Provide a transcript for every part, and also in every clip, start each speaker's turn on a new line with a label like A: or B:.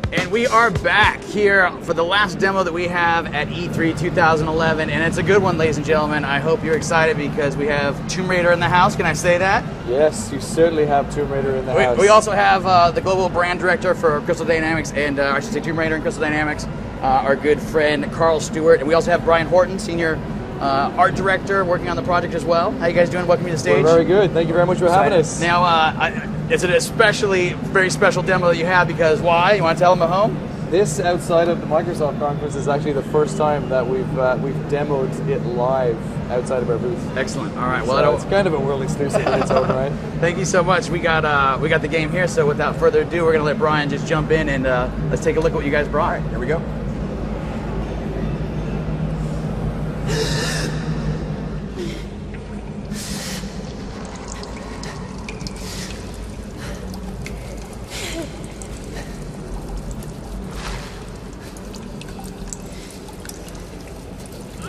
A: And we are back here for the last demo that we have at E3 2011, and it's a good one, ladies and gentlemen. I hope you're excited because we have Tomb Raider in the house. Can I say that?
B: Yes, you certainly have Tomb Raider in the house.
A: We also have the global brand director for Crystal Dynamics, and I should say Tomb Raider and Crystal Dynamics, our good friend Carl Stewart, and we also have Brian Horton, senior art director, working on the project as well. How you guys doing? Welcome to the stage.
B: We're very good. Thank you very much for having us.
A: Now, it's an especially very special demo that you have because why? You want to tell them at home?
B: This, outside of the Microsoft conference, is actually the first time that we've demoed it live outside of our booth.
A: Excellent. All right.
B: Well, so it's kind of a world exclusive in its own right.
A: Thank you so much. We got the game here. So without further ado, we're gonna let Brian just jump in and let's take a look at what you guys brought.
B: Here we go.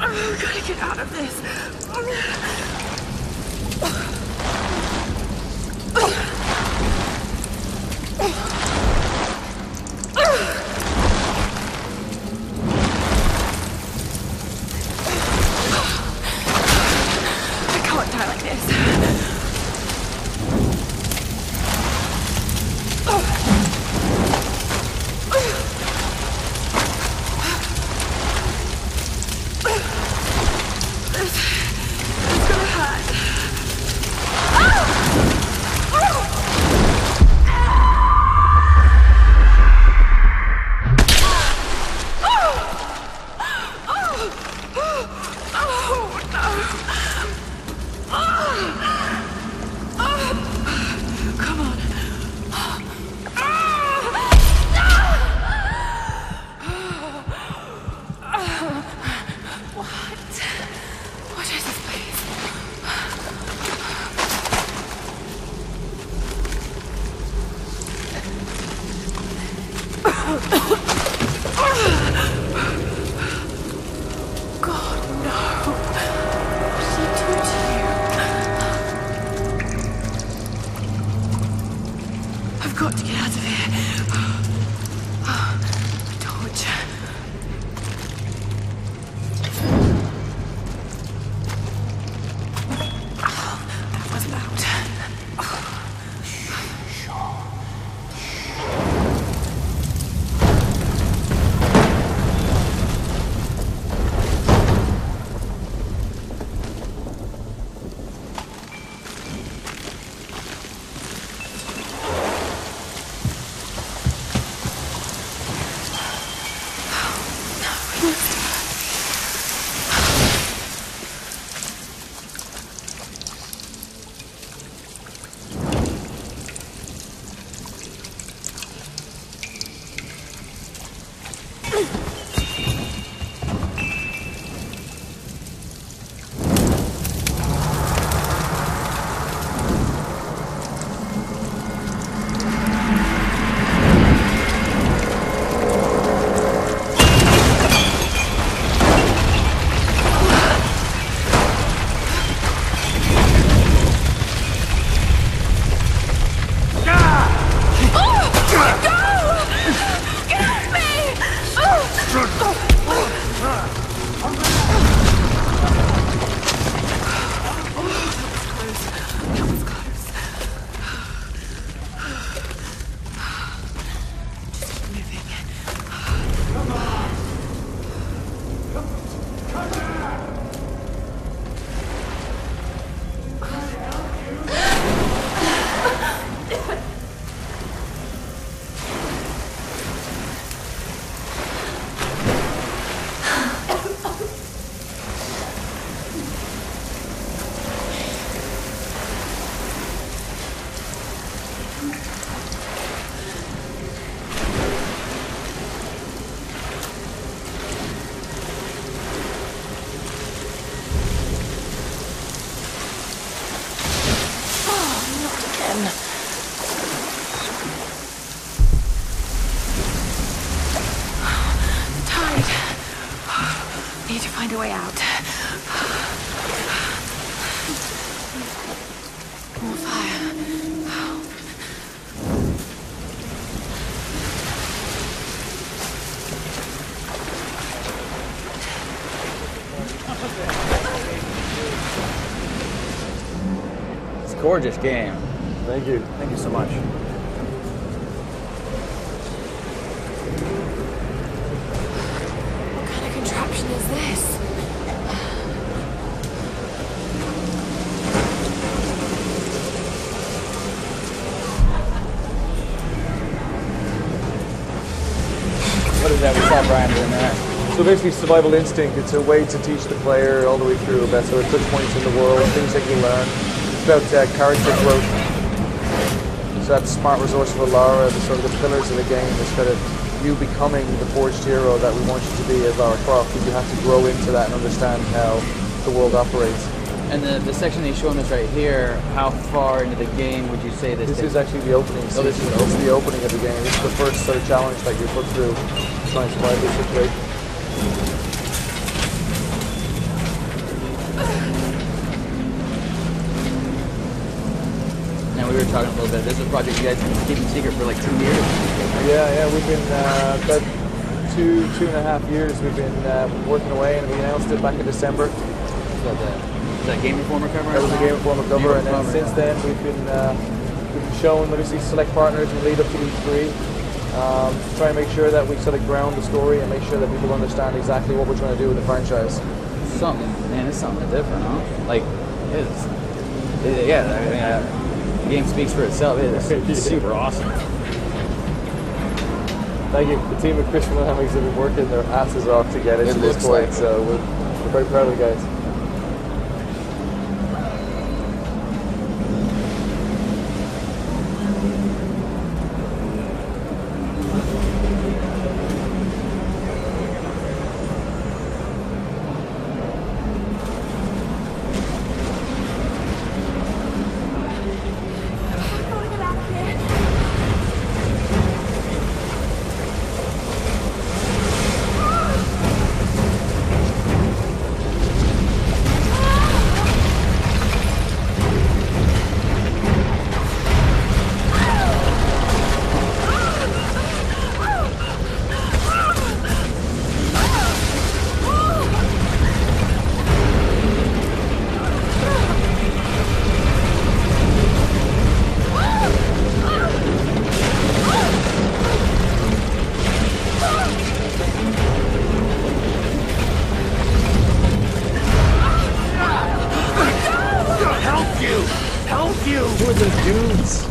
C: Oh, gotta get out of this. I can't die like this. It's gonna hurt. Come on. What is this place? God, no. What did he do to you? I've got to get out of here. A torch. That was loud. Need to find a way out. More fire.
A: gorgeous game.
B: Thank you. Thank you so much.
C: What kind of contraption is this?
A: What is that? We saw Brian doing that.
B: So basically, survival instinct. It's a way to teach the player all the way through about sort of touch points in the world, things that you learn. It's about character growth. So that smart, resourceful Lara, the sort of the pillars of the game is kind of you becoming the forged hero that we want you to be as Lara Croft. But you have to grow into that and understand how the world operates.
A: And the section that you're showing us right here, how far into the game would you say this
B: This
A: takes?
B: is actually the opening.
A: Oh, this is the
B: This is the opening of the game. This is the first sort of challenge that you're put through to try and survive this situation.
A: Now we were talking a little bit. This is a project you guys have been keeping secret for like 2 years.
B: Yeah, we've been about 2.5 years. We've been working away, and we announced it back in December.
A: Is that Game Informer cover?
B: That was a Game Informer cover, and then
A: Informer.
B: since then we've been shown, obviously, select partners and lead up to E3. Try and make sure that we sort of ground the story and make sure that people understand exactly what we're trying to do with the franchise.
A: Something, man, it's something different, huh? Like, it's, yeah, I mean, the game speaks for itself. It's super awesome.
B: Thank you. The team at Crystal Dynamics have been working their asses off to get it to this
A: looks
B: point,
A: like it.
B: so we're very proud of the guys.
C: I gotta get out of here.
B: Who are those dudes? I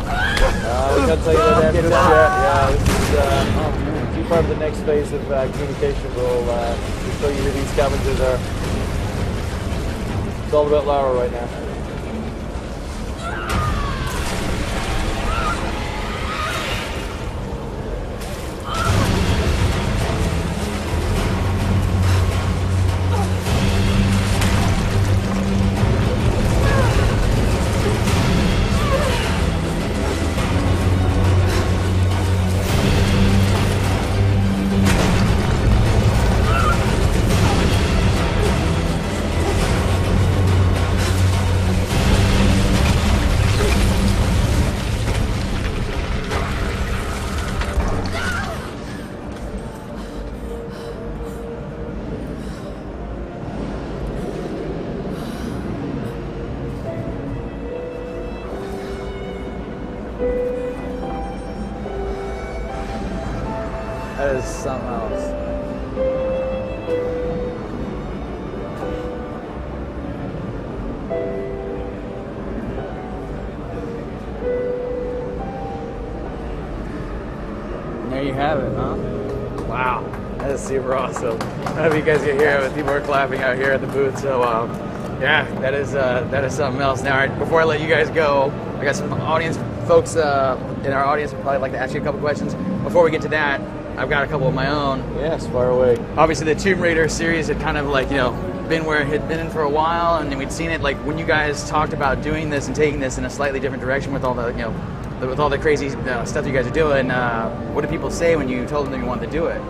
B: can't tell you that just yet. Yeah, this is key part of the next phase of communication. We'll show you who these scavengers are. It's all about Lara right now.
A: That is something else. And there you have it, huh? Wow, that is super awesome. I don't know if you guys can hear it, but people are clapping out here at the booth. So, yeah, that is something else. Now, before I let you guys go, I got some audience folks in our audience would probably like to ask you a couple questions. Before we get to that, I've got a couple of my own.
B: Yes, fire away.
A: Obviously, the Tomb Raider series had kind of like, been where it had been in for a while, and then we'd seen it like when you guys talked about doing this and taking this in a slightly different direction with all the, with all the crazy stuff that you guys are doing. What did people say when you told them that you wanted to do it?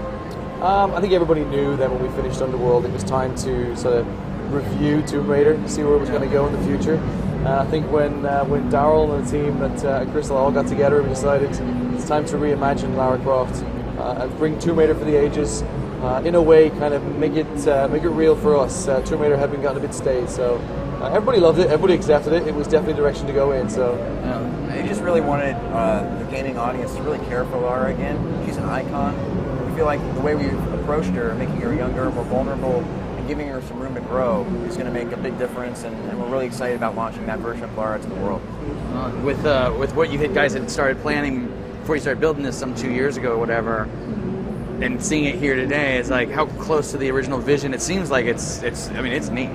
B: I think everybody knew that when we finished Underworld, it was time to sort of review Tomb Raider, see where it was going to go in the future. I think when Daryl and the team at Crystal all got together, we decided it's time to reimagine Lara Croft and bring Tomb Raider for the ages. In a way, kind of make it real for us. Tomb Raider had been gotten a bit stale, so Everybody loved it. Everybody accepted it. It was definitely the direction to go in. So
D: They just really wanted the gaming audience to really care for Lara again. She's an icon. We feel like the way we approached her, making her younger, more vulnerable, and giving her some room to grow is going to make a big difference, and we're really excited about launching that version of Lara to the world.
A: With what you guys had started planning before you started building this some 2 years ago or whatever, and seeing it here today, it's like how close to the original vision. It seems like it's neat.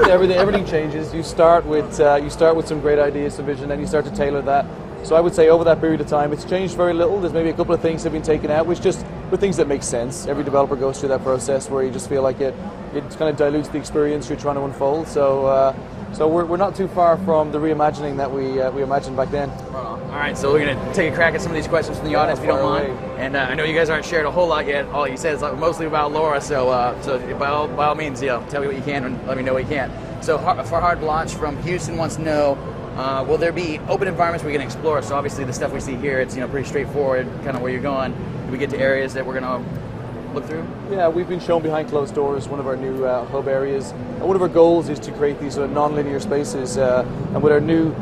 B: everything changes. You start with some great ideas, some vision, then you start to tailor that. So I would say over that period of time, it's changed very little. There's maybe a couple of things that have been taken out, which just were things that make sense. Every developer goes through that process where you just feel like it kind of dilutes the experience you're trying to unfold. So we're not too far from the reimagining that we imagined back then.
A: All right, so we're going to take a crack at some of these questions from the audience, if you don't mind. And I know you guys aren't shared a whole lot yet. All you said is mostly about Lara, so by all means, tell me what you can and let me know what you can't. So for Hard Launch from Houston wants to know, will there be open environments we can explore? So obviously the stuff we see here, it's pretty straightforward, kind of where you're going. Do we get to areas that we're going to look through?
B: Yeah, we've been shown behind closed doors, one of our new hub areas. And one of our goals is to create these sort of non-linear spaces, and with our new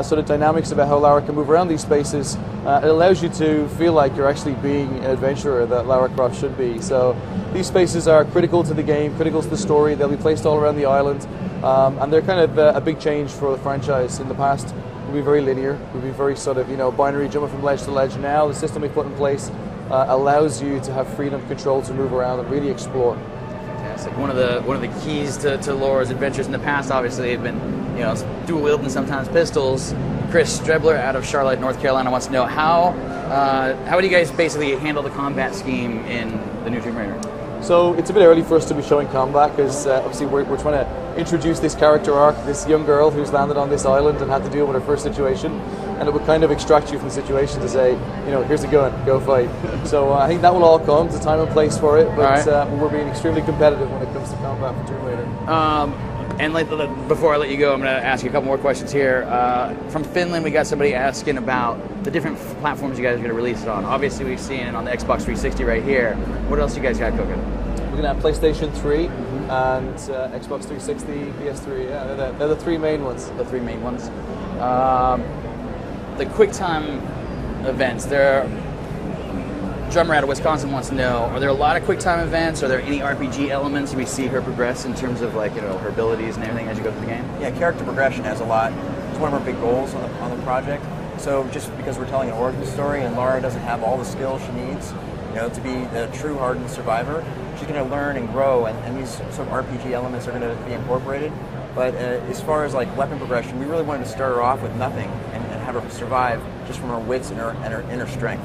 B: sort of dynamics about how Lara can move around these spaces, it allows you to feel like you're actually being an adventurer that Lara Croft should be. So these spaces are critical to the game, critical to the story. They'll be placed all around the island, and they're kind of a big change for the franchise. In the past, we've been very linear. We've been very sort of binary, jumping from ledge to ledge. Now the system we put in place allows you to have freedom of control to move around and really explore.
A: Fantastic. One of the keys to Lara's adventures in the past, obviously, have been dual wielding sometimes pistols. Chris Strebler out of Charlotte, North Carolina, wants to know how do you guys basically handle the combat scheme in the new Tomb Raider?
B: So it's a bit early for us to be showing combat because obviously we're trying to introduce this character arc, this young girl who's landed on this island and had to deal with her first situation, and it would kind of extract you from the situation to say, here's a gun, go fight. So I think that will all come. There's a time and place for it, but we're being extremely competitive when it comes to combat for Tomb Raider.
A: And before I let you go, I'm going to ask you a couple more questions here. From Finland, we got somebody asking about the different platforms you guys are going to release it on. Obviously, we've seen it on the Xbox 360 right here. What else you guys got cooking?
B: We're going to have PlayStation 3 and Xbox 360, PS3. Yeah, they're the three main ones.
A: The three main ones. The QuickTime events, Drummer out of Wisconsin wants to know, are there a lot of QuickTime events? Are there any RPG elements we see her progress in terms of her abilities and everything as you go through the game?
D: Yeah, character progression has a lot. It's one of our big goals on the project. So just because we're telling an origin story and Lara doesn't have all the skills she needs, to be a true hardened survivor, she's going to learn and grow, and these sort of RPG elements are going to be incorporated. But as far as weapon progression, we really wanted to start her off with nothing and have her survive just from her wits and her inner strength.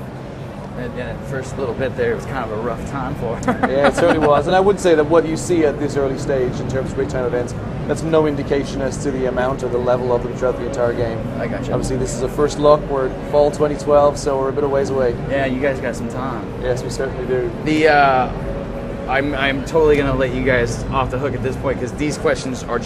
A: And the first little bit there, it was kind of a rough time for her.
B: Yeah, it certainly was. And I would say that what you see at this early stage in terms of QuickTime events, that's no indication as to the amount or the level of them throughout the entire game.
A: I got you.
B: Obviously, this is a first look. We're fall 2012, so we're a bit of ways away.
A: Yeah, you guys got some time.
B: Yes, we certainly do.
A: I'm totally going to let you guys off the hook at this point because these questions are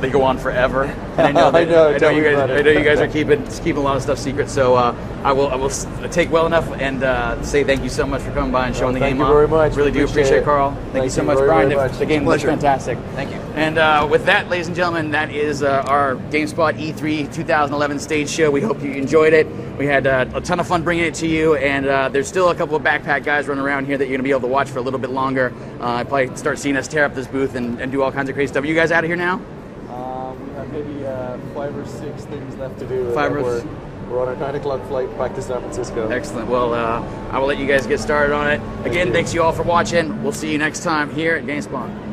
A: they go on forever. And I know you guys are keeping a lot of stuff secret. So I will take well enough and say thank you so much for coming by and showing the game off.
B: Thank you very much.
A: Really do appreciate it, Carl. Thank you so much, Brian. The game was fantastic.
D: Thank you.
A: And with that, ladies and gentlemen, that is our GameSpot E3 2011 stage show. We hope you enjoyed it. We had a ton of fun bringing it to you, and there's still a couple of backpack guys running around here that you're going to be able to watch for a little bit longer. Probably start seeing us tear up this booth and do all kinds of crazy stuff. Are you guys out of here now?
B: We have maybe 5 or 6 things left to do. We're on our 9 o'clock flight back to San Francisco.
A: Excellent. Well, I will let you guys get started on it. Again, thanks you all for watching. We'll see you next time here at GameSpot.